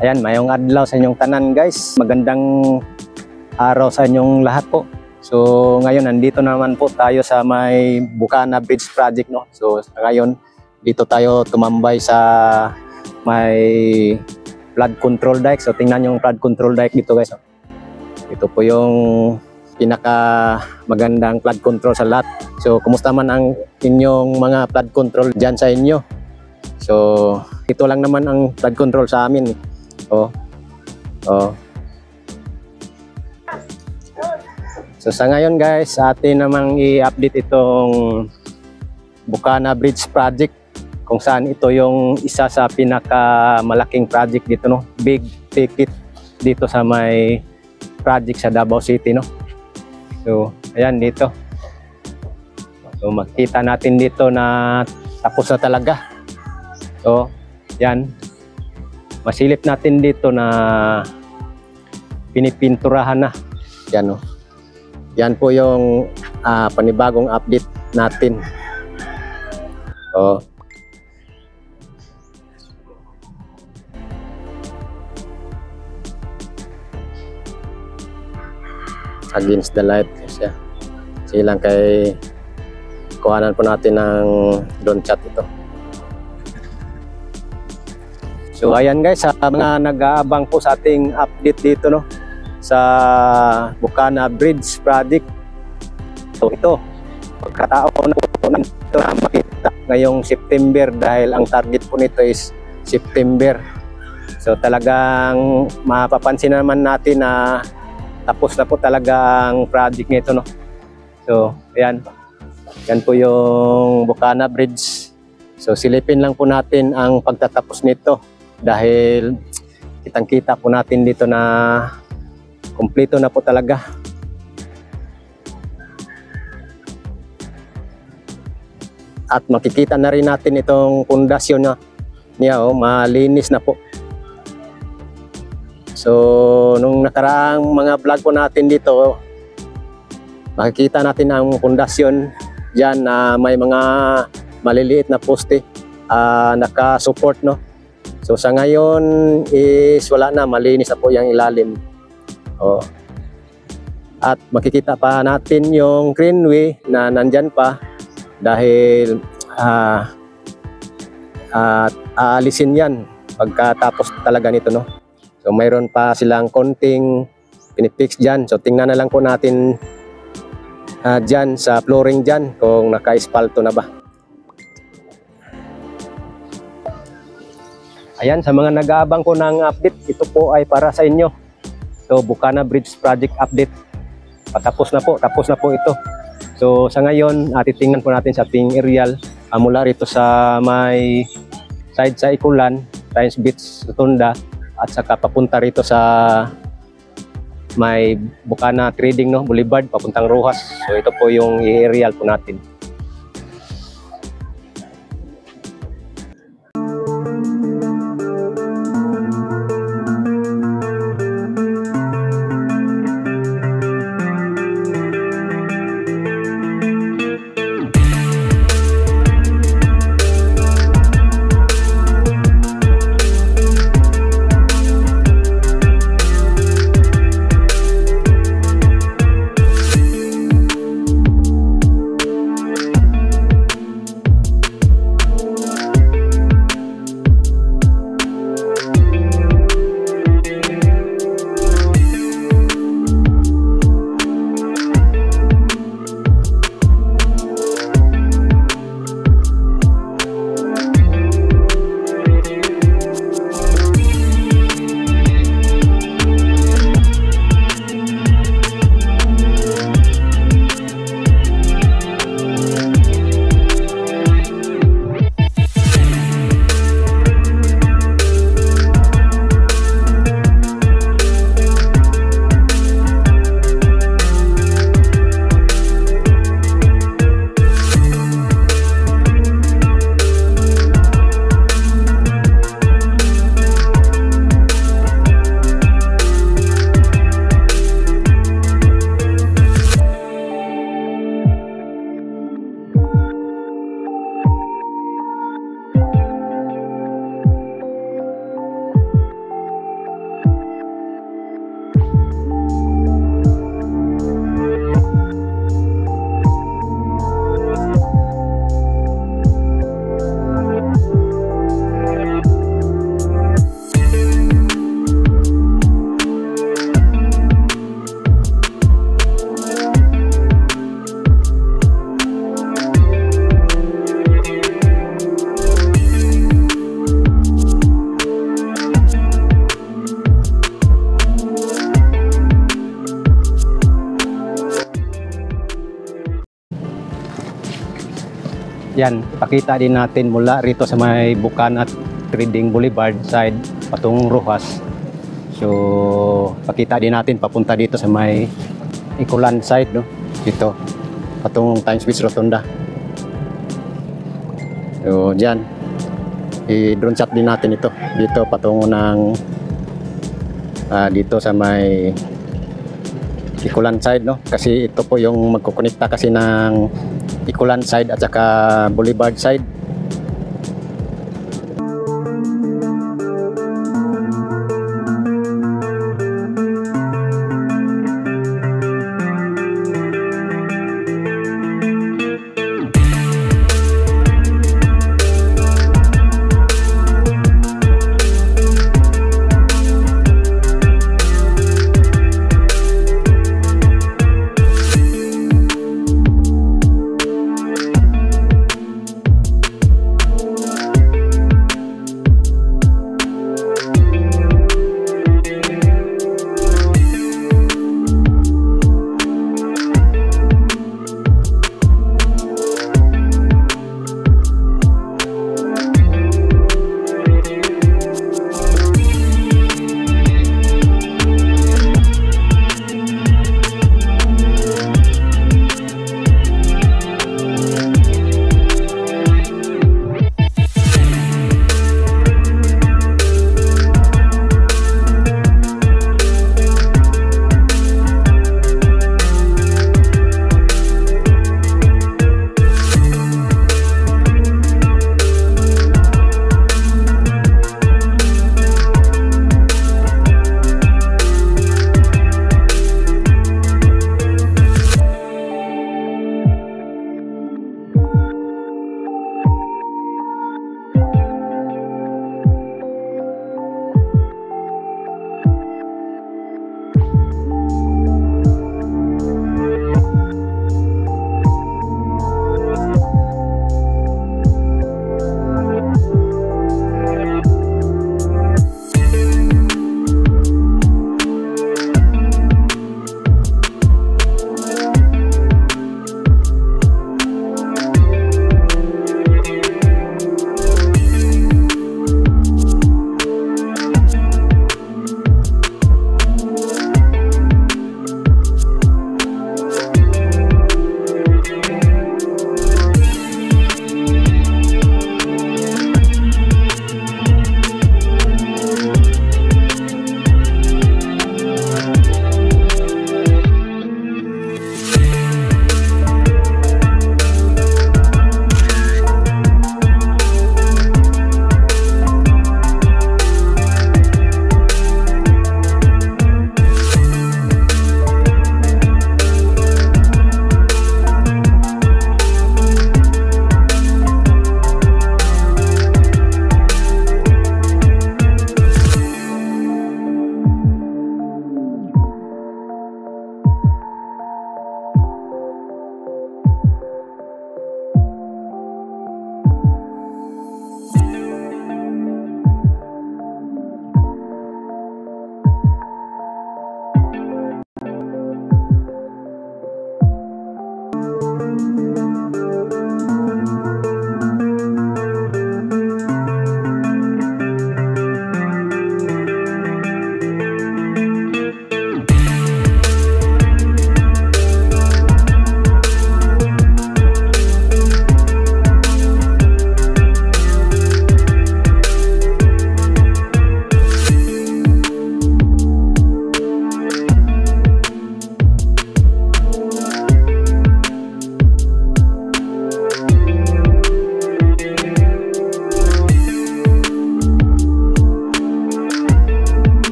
Ayan, mayong adlaw sa inyong tanan guys. Magandang araw sa inyong lahat po. So ngayon nandito naman po tayo sa may Bukana Bridge Project, no. So ngayon dito tayo tumambay sa may flood control dike. So tingnan yung flood control dike dito guys. Ito po yung pinaka magandang flood control sa lahat. So kumusta man ang inyong mga flood control dyan sa inyo? So ito lang naman ang flood control sa amin. So sa ngayon guys, sa atin namang i-update itong Bukana Bridge Project, kung saan ito yung isa sa pinakamalaking project dito, no? Big ticket dito sa may project sa Davao City, no? So ayan dito. So makita natin dito na tapos na talaga. So yan. Masilip natin dito na pinipinturahan na. Yan, oh. Yan po yung panibagong update natin. Oh. Against the light kasi silang kay kuhanan po natin ng drone shot ito. So ayan guys, sa mga nag-aabang po sa ating update dito, no, sa Bukana Bridge Project. So ito, pagkataon na po nito na makita ngayong September dahil ang target po nito is September. So talagang mapapansin naman natin na tapos na po talaga ang project nito, no. So ayan, yan po yung Bukana Bridge. So silipin lang po natin ang pagtatapos nito. Dahil kitang-kita po natin dito na kumpleto na po talaga. At makikita na rin natin itong pundasyon niya, oh, malinis na po. So nung nakaraang mga vlog po natin dito, makikita natin ang pundasyon diyan na may mga maliliit na poste naka-support, no. So sa ngayon is wala na, malinis na po yung ilalim. At makikita pa natin yung greenway na nandyan pa dahil aalisin yan pagkatapos talaga nito, no. So mayroon pa silang konting pinipix dyan. So tingnan na lang po natin dyan sa flooring dyan kung naka-espalto na ba. Ayan, sa mga nag-aabang ko ng update, ito po ay para sa inyo. So, Bukana Bridge Project update. Tapos na po ito. So, sa ngayon, titingnan po natin sa ating aerial mula rito sa may side sa Ikulan, Science Beach, Rotunda, at saka papunta rito sa may Bukana Trading, no, Boulevard, papuntang Rojas. So, ito po yung aerial po natin. Yan, pakita din natin mula rito sa may Bukana Trading Boulevard side patungong Rojas. So, pakita din natin papunta dito sa may Ikulan side, no? Dito, patungong Times Beach Rotunda. So, dyan, i-drone shot din natin ito. Dito, patungo ng dito sa may Ikulan side, no? Kasi ito po yung magkukonekta kasi ng Ikulan side at saka Boulevard side.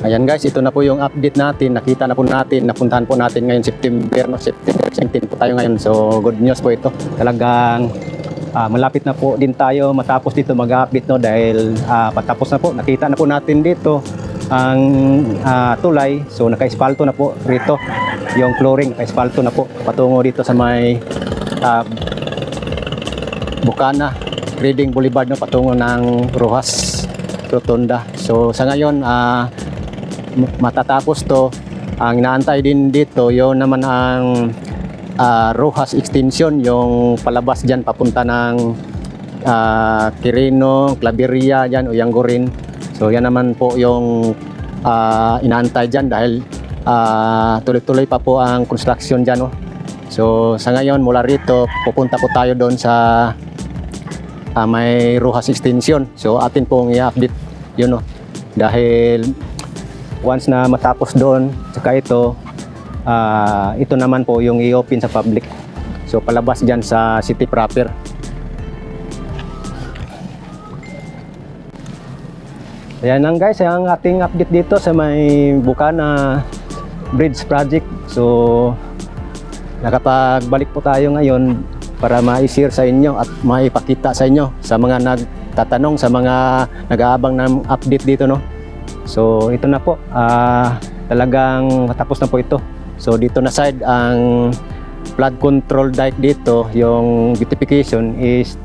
Ayan guys, ito na po yung update natin. Nakita na po natin, napuntahan po natin ngayon September, no? September 17 po tayo ngayon. So good news po ito. Talagang malapit na po din tayo matapos dito mag-update, no? Dahil patapos na po. Nakita na po natin dito ang tulay. So naka-espalto na po rito. Yung flooring, naka-espalto na po. Patungo dito sa may Bukana Trading Boulevard, no? Patungo ng Rojas Rotunda. So sa ngayon, matatapos to, ang inaantay din dito, yun naman ang Rojas Extension, yung palabas dyan papunta ng Quirino, Claveria dyan, o Yangurin. So yan naman po yung inaantay dyan dahil tuloy-tuloy pa po ang construction dyan. So sa ngayon mula rito pupunta po tayo doon sa may Rojas Extension. So atin pong i-update yun, dahil once na matapos doon, saka ito naman po yung i-open sa public. So palabas dyan sa city proper. Ayan lang guys, ang ating update dito sa may Bucana Bridge Project. So nakapagbalik po tayo ngayon para ma-share sa inyo at maipakita sa inyo sa mga nagtatanong, sa mga nag-aabang ng update dito, So ito na po, talagang matapos na po ito. So dito na side ang flood control dike dito, yung beautification is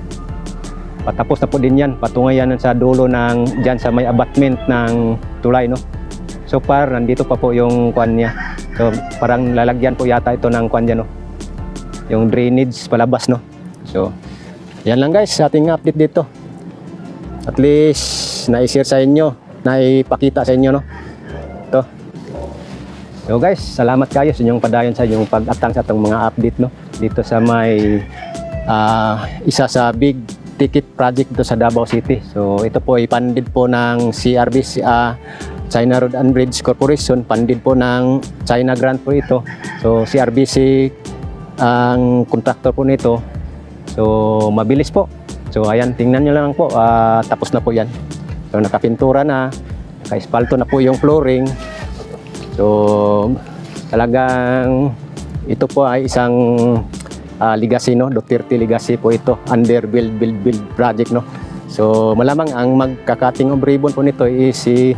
patapos na po din yan. Patungan yan sa dulo ng dyan sa may abutment ng tulay, So far nandito pa po yung kwan niya. So parang lalagyan po yata ito ng kwan dyan, yung drainage palabas, So yan lang guys sa ating update dito. At least na-share sa inyo, naipakita sa inyo, Ito. So guys, salamat kayo sa inyong padayon sa inyong pag-atang sa itong mga update, dito sa may isa sa big ticket project dito sa Davao City. So ito po ay funded po ng CRBC, China Road and Bridge Corporation. Funded po ng China grant po ito. So CRBC ang contractor po nito. So mabilis po. So ayan, tingnan nyo lang po, tapos na po yan. So nakapintura na, naka-espalto na po yung flooring. So talagang ito po ay isang legacy, Duterte legacy po ito, under build project, So malamang ang magkakating of ribbon po nito is si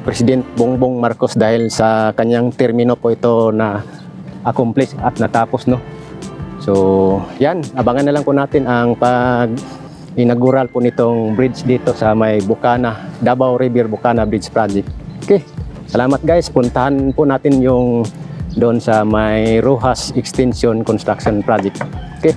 President Bongbong Marcos dahil sa kanyang termino po ito na accomplish at natapos, So yan, abangan na lang po natin ang pag-inaugural po nitong bridge dito sa may Bucana, Davao River Bucana Bridge Project. Okay, salamat guys, puntahan po natin yung doon sa may Rojas Extension Construction Project. Okay.